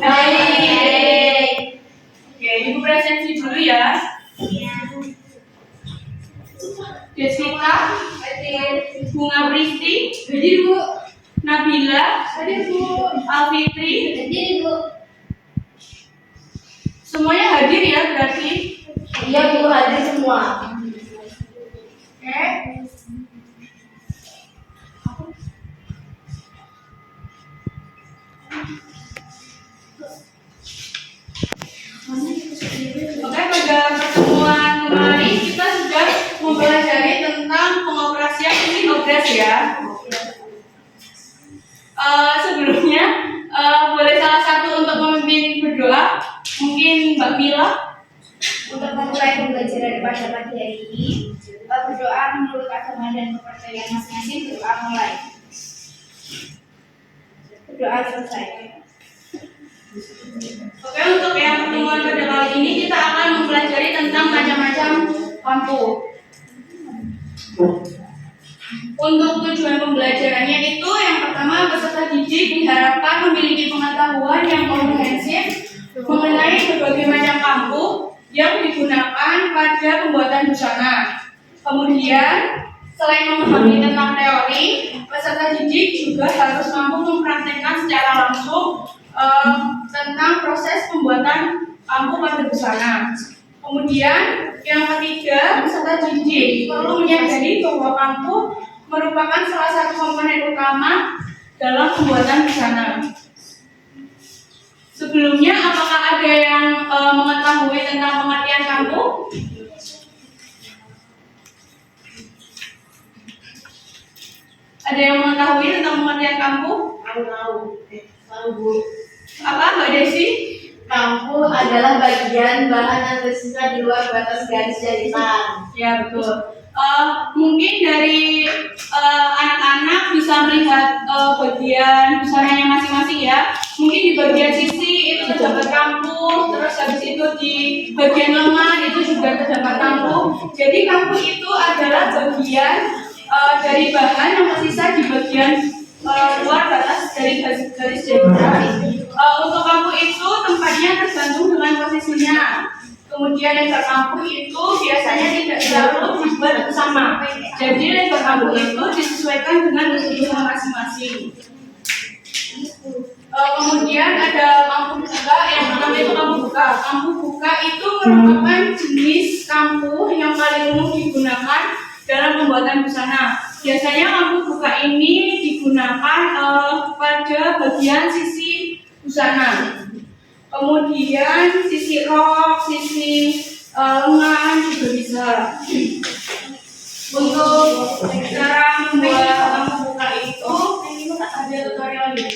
Baik. Oke, Ibu presensi dulu ya. Jessica, Bunga Pristi, Hadir Bu. Nabila, Hadir Bu. Alfitri, Hadir Bu. semuanya hadir ya berarti. Iya Bu, hadir semua. Oke. Oke, pada pertemuan kemarin kita sudah mempelajari tentang pengoperasian mesin obras ya. Sebelumnya boleh salah satu untuk memimpin berdoa, mungkin Mbak Mila. Untuk memulai pembelajaran pada pagi hari ini, berdoa menurut agama dan kepercayaan masing-masing. Berdoa mulai. Berdoa selesai. Oke, untuk yang pertemuan pada kali ini kita akan mempelajari tentang macam-macam lampu. Untuk tujuan pembelajarannya itu yang pertama, peserta didik diharapkan memiliki pengetahuan yang komprehensif mengenai berbagai macam lampu yang digunakan pada pembuatan busana. Kemudian, selain memahami tentang teori, peserta didik juga harus mampu mempraktekkan secara langsung tentang proses pembuatan lampu pada busana. Kemudian, yang ketiga, peserta didik perlu menyadari bahwa lampu merupakan salah satu komponen utama dalam pembuatan busana. Sebelumnya, apakah ada yang mengetahui tentang pengertian lampu? Ada yang mengetahui tentang pengertian lampu? Tahu Bu. Apa, Mbak Desi? Lampu adalah bagian bahan yang tersisa di luar batas garis jaritan. Ya, betul. Mungkin dari anak-anak bisa melihat bagian busananya masing-masing ya. Mungkin di bagian sisi itu terdapat lampu, terus habis itu di bagian lengan itu juga terdapat lampu. Jadi lampu itu adalah bagian dari bahan yang tersisa di bagian luar batas dari garis jaritan. Untuk lampu itu tempatnya tergantung dengan posisinya. Kemudian lebar lampu itu biasanya tidak selalu dibuat sama. Jadi lebar lampu itu disesuaikan dengan kebutuhan masing-masing. Kemudian ada lampu buka, yang pertama itu lampu buka. Lampu buka itu merupakan jenis lampu yang paling umum digunakan dalam pembuatan busana. Biasanya lampu buka ini digunakan pada bagian sisi busana. Kemudian sisi rok, sisi lengan juga bisa. Untuk cara membuat lampu buka itu ada tutorialnya.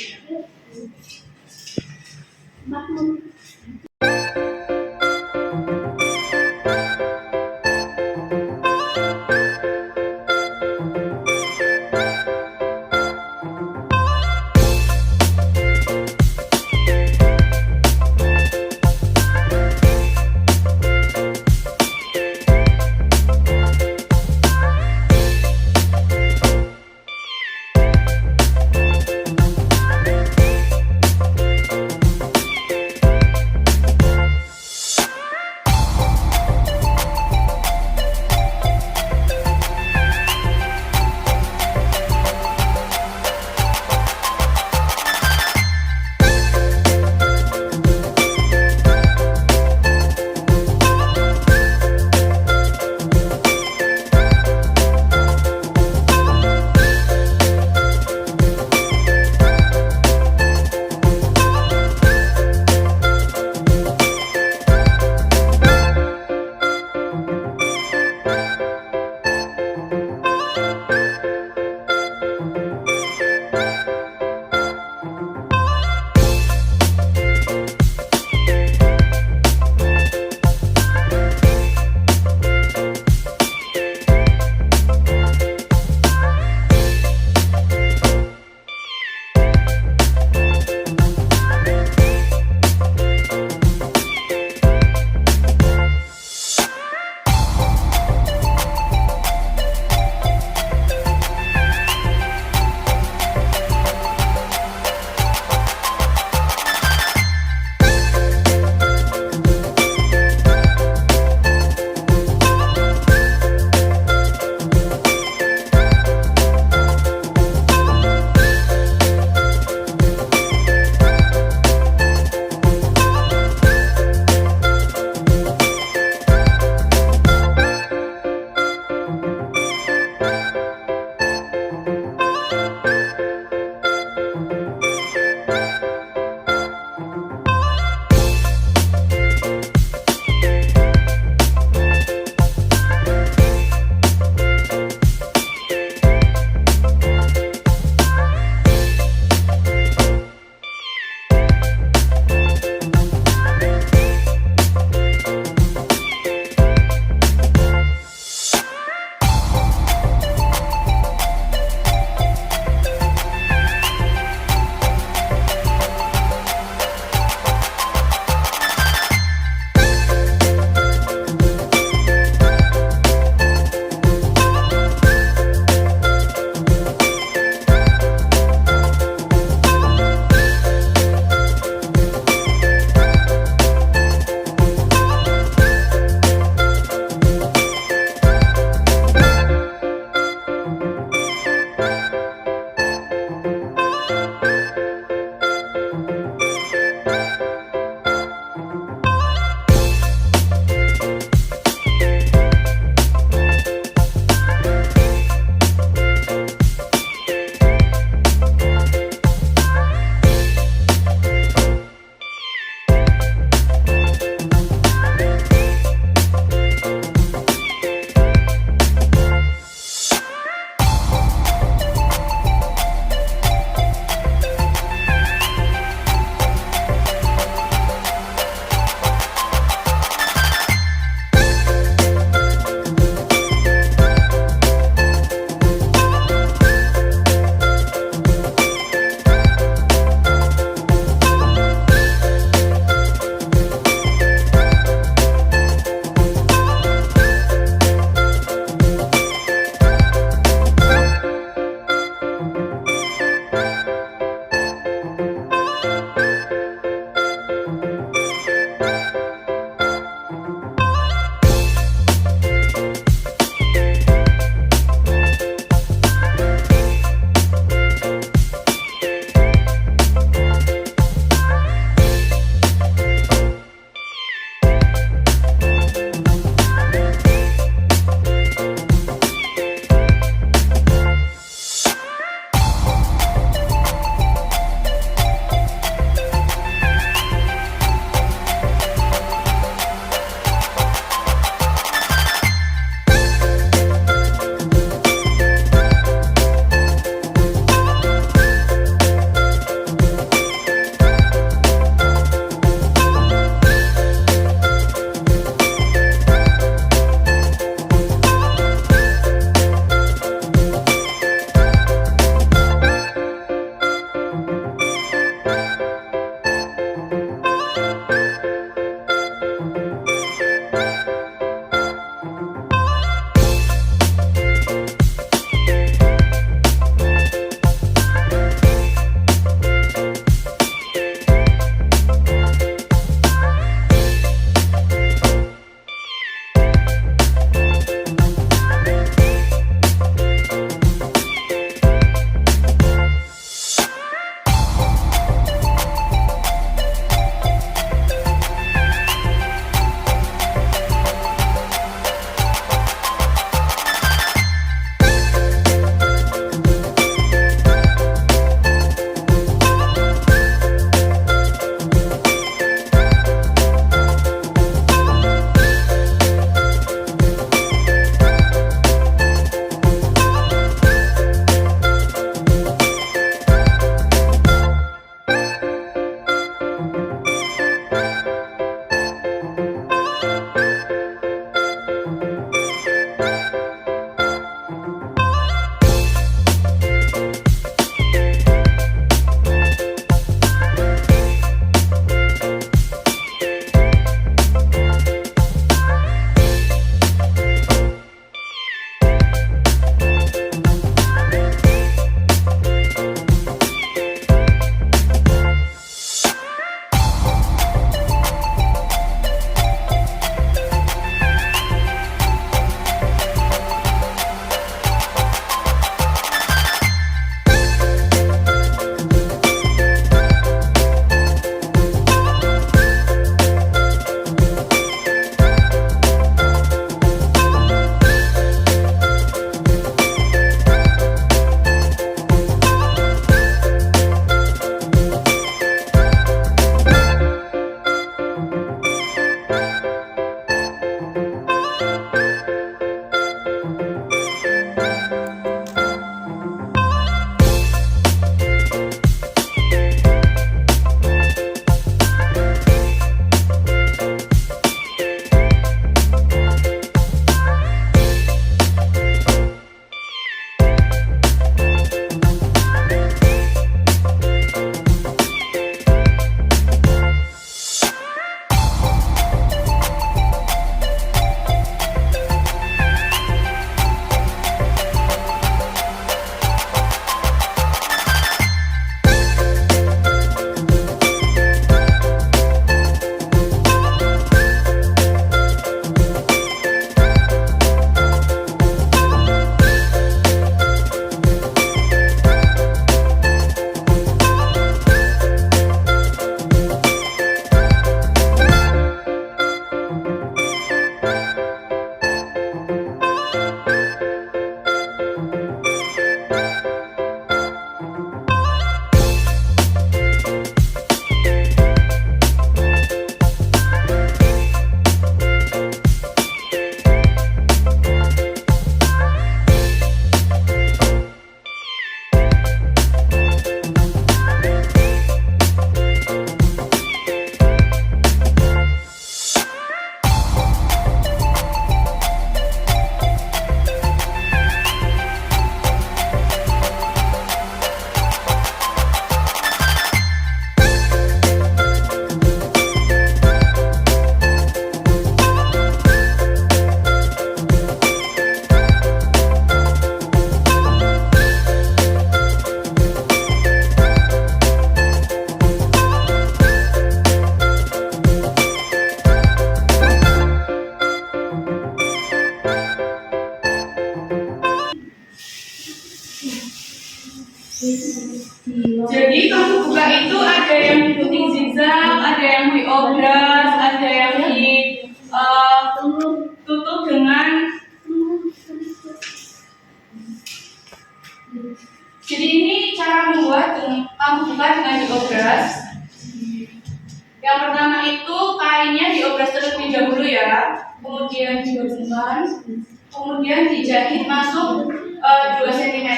kemudian dijahit masuk 2 cm.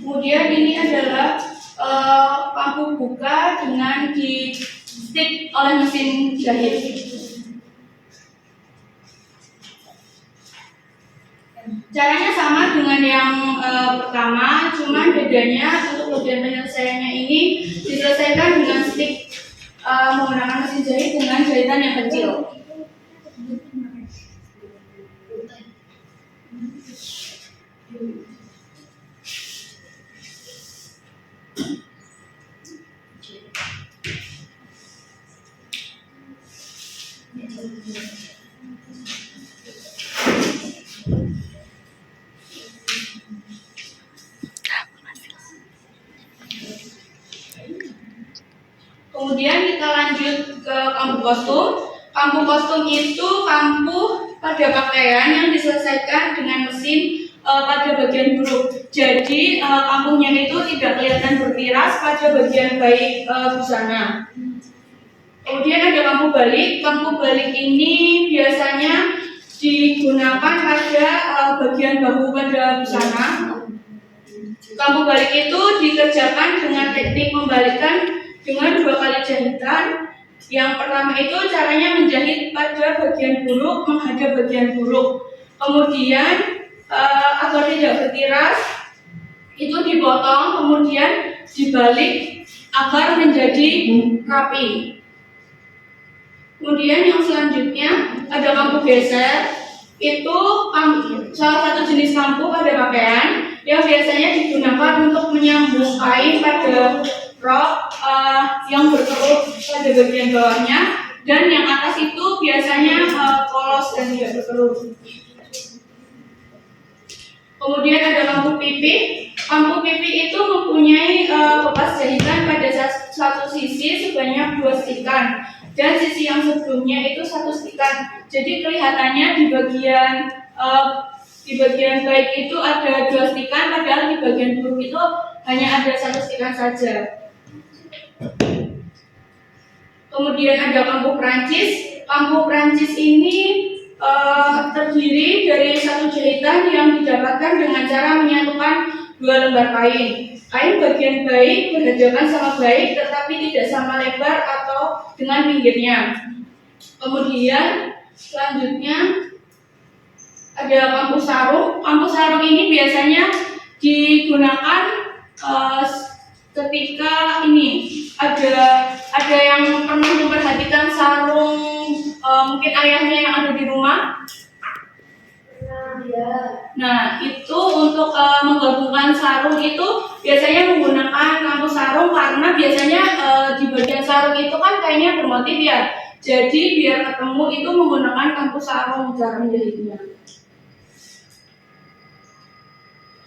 Kemudian ini adalah paku buka dengan di stick oleh mesin jahit. Caranya sama dengan yang pertama, cuma bedanya untuk bagian penyelesaiannya ini diselesaikan dengan stick menggunakan mesin jahit dengan jahitan yang kecil. Kemudian kita lanjut ke kambuh kostum. Kambuh kostum itu kambuh pada pakaian yang diselesaikan dengan mesin pada bagian buruk. Jadi kambuhnya itu tidak kelihatan bertiras pada bagian baik busana. Kemudian ada kambuh balik. Kambuh balik ini biasanya digunakan pada bagian bahu pada busana. Kambuh balik itu dikerjakan dengan teknik membalikkan dengan 2 kali jahitan. Yang pertama itu caranya menjahit pada bagian buruk menghadap bagian buruk. Kemudian agar tidak bertiras itu dipotong, kemudian dibalik agar menjadi rapi. Kemudian yang selanjutnya ada kambuh geser. Itu salah satu jenis kambuh pada pakaian yang biasanya digunakan untuk menyambung kain pada rok yang berkerut pada bagian bawahnya, dan yang atas itu biasanya polos dan tidak berkerut. Kemudian ada kambuh pipih. Kambuh pipih itu mempunyai bekas jahitan pada satu sisi sebanyak 2 stikan, dan sisi yang sebelumnya itu 1 stikan. Jadi kelihatannya di bagian baik itu ada 2 stikan, padahal di bagian buruk itu hanya ada 1 stikan saja. Kemudian ada kambuh Prancis. Kambuh Prancis ini terdiri dari 1 jahitan yang didapatkan dengan cara menyatukan 2 lembar kain. Kain bagian baik berhadapan sama baik, tetapi tidak sama lebar atau dengan pinggirnya. Kemudian selanjutnya ada kambuh sarung. Kambuh sarung ini biasanya digunakan ketika ini ada yang pernah memperhatikan sarung mungkin ayahnya yang ada di rumah. Nah, itu untuk menggabungkan sarung itu biasanya menggunakan kambuh sarung, karena biasanya di bagian sarung itu kan kainnya bermotif ya. Jadi biar ketemu itu menggunakan kambuh sarung cara menjahitnya.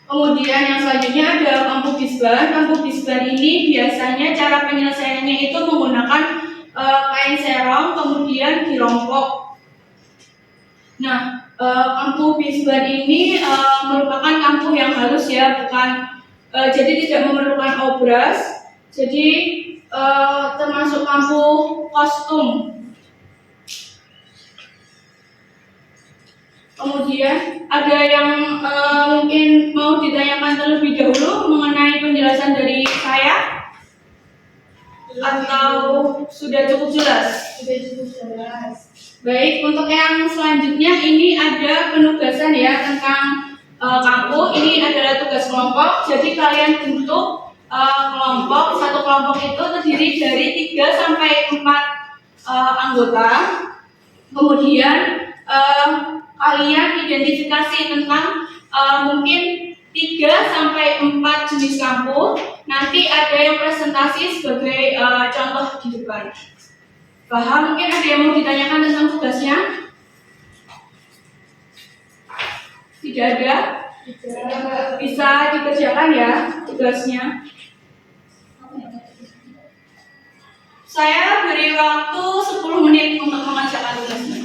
Kemudian yang selanjutnya ada kambuh bisban. Kambuh bisban ini biasanya cara penyelesaiannya itu menggunakan kain serong kemudian dirompok. Nah, kambuh bisban ini merupakan kambuh yang halus ya, bukan jadi tidak memerlukan obras. Jadi termasuk kambuh kostum. Kemudian ada yang mungkin mau ditanyakan terlebih dahulu mengenai penjelasan dari saya, atau sudah cukup jelas? Sudah cukup jelas. Baik, untuk yang selanjutnya ini ada penugasan ya tentang kambuh. Ini adalah tugas kelompok. Jadi kalian bentuk kelompok. Satu kelompok itu terdiri dari 3 sampai 4 anggota. Kemudian kalian identifikasi tentang mungkin 3 sampai 4 jenis kambuh. Nanti ada yang presentasi sebagai contoh di depan. Paham? Mungkin ada yang mau ditanyakan tentang tugasnya? Tidak ada? Bisa dikerjakan ya tugasnya. Saya beri waktu 10 menit untuk mengerjakan tugasnya.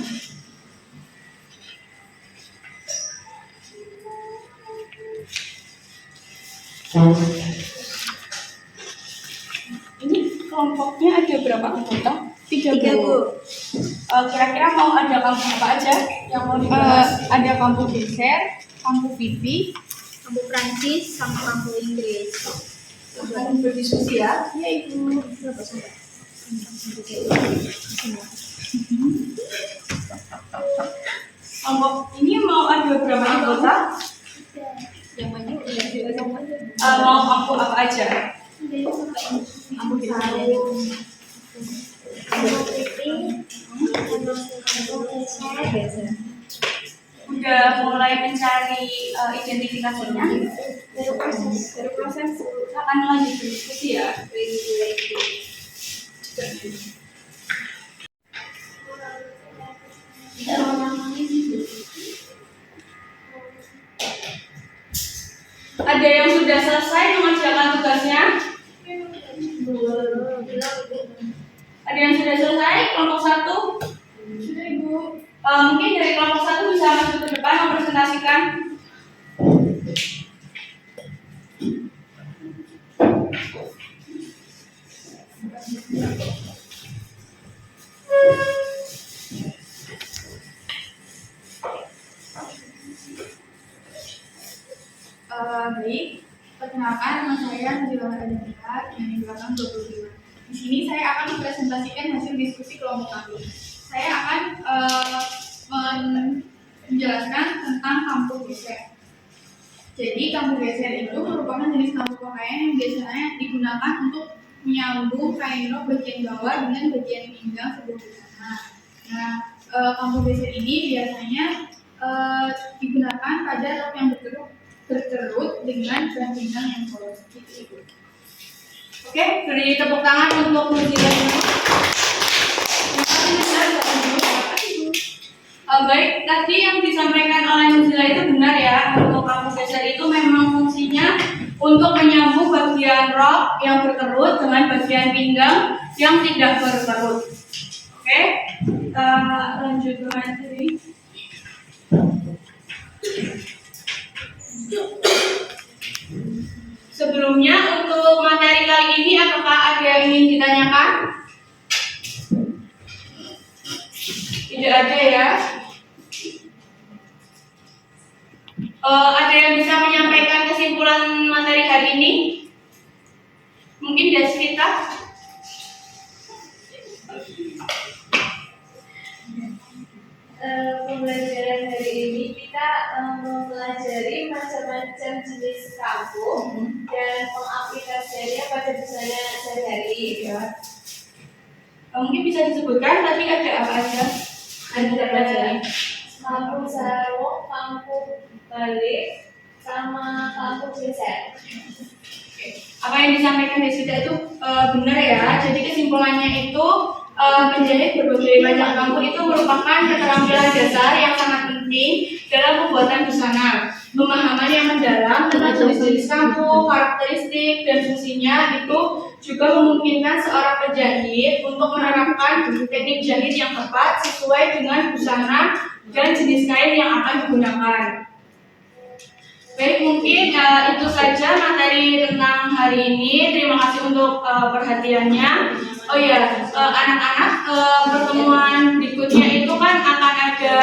Ini kelompoknya ada berapa anggota? 30. Kira-kira mau ada kampung apa aja yang mau dibahas? Ada kampung geser, kampung pipi, Kampung Prancis sama kampung Inggris. kampung berdiskusi ya. Iya ibu. Kelompok ini mau ada berapa anggota? Yang mana? Iya. Mau kampung apa aja? Kampung Betawi. Kampung pipi. Udah mulai mencari identifikasinya? Baru proses. Akan lanjut berdiskusi ya. Ada yang sudah selesai mengerjakan tugasnya? Ada yang sudah selesai? Kelompok 1? Sudah ibu. Mungkin dari kelompok 1 bisa masuk ke depan mempresentasikan. Baik, perkenalkan nama saya Najila Adinda yang di belakang 25. Di sini saya akan mempresentasikan hasil diskusi kelompok kami. Saya akan menjelaskan tentang kampung geser. Jadi kampung geser itu merupakan jenis kampung pakaian yang biasanya digunakan untuk menyambung kain rok bagian bawah dengan bagian pinggang sebelah busana. Nah, kampung geser ini biasanya digunakan pada rok yang berkerut dengan bahan pinggang yang polos. Gitu. Oke, beri tepuk tangan untuk Nuzila ini. Baik, tadi yang disampaikan oleh Nuzila itu benar ya. Untuk kampung geser itu memang fungsinya untuk menyambung bagian rok yang berkerut dengan bagian pinggang yang tidak berkerut. Oke, kita lanjut ke materi. Sebelumnya untuk materi kali ini apakah ada yang ingin ditanyakan? Tidak ada ya. Ada yang bisa menyampaikan kesimpulan materi hari ini? Mungkin Desvita? Pembelajaran hari ini kita mempelajari macam-macam jenis kampung dan mengaplikasikannya pada busana sehari-hari. Mungkin bisa disebutkan tadi ada apa aja? Ada kampung sarung, kampung balik, sama kampung geser. Apa yang disampaikan Desvita itu benar ya. Jadi kesimpulannya itu menjahit berbagai macam kampung itu merupakan keterampilan dasar yang sangat penting dalam pembuatan busana. Pemahaman yang mendalam tentang jenis-jenis kampung, karakteristik dan fungsinya itu juga memungkinkan seorang penjahit untuk menerapkan teknik jahit yang tepat sesuai dengan busana dan jenis kain yang akan digunakan. Baik, mungkin itu saja materi tentang hari ini. Terima kasih untuk perhatiannya. Oh iya, anak-anak, pertemuan berikutnya itu kan akan ada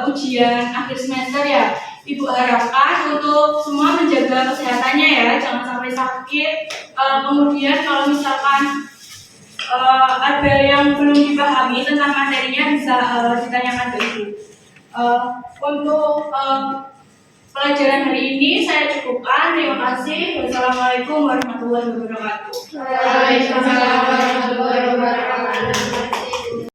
ujian akhir semester ya. Ibu harapkan untuk semua menjaga kesehatannya ya, jangan sampai sakit. Kemudian kalau misalkan ada yang belum dipahami tentang materinya bisa ditanyakan ke ibu. Untuk pelajaran hari ini saya cukupkan. Terima kasih. Wassalamualaikum warahmatullahi wabarakatuh. Waalaikumsalam warahmatullahi wabarakatuh.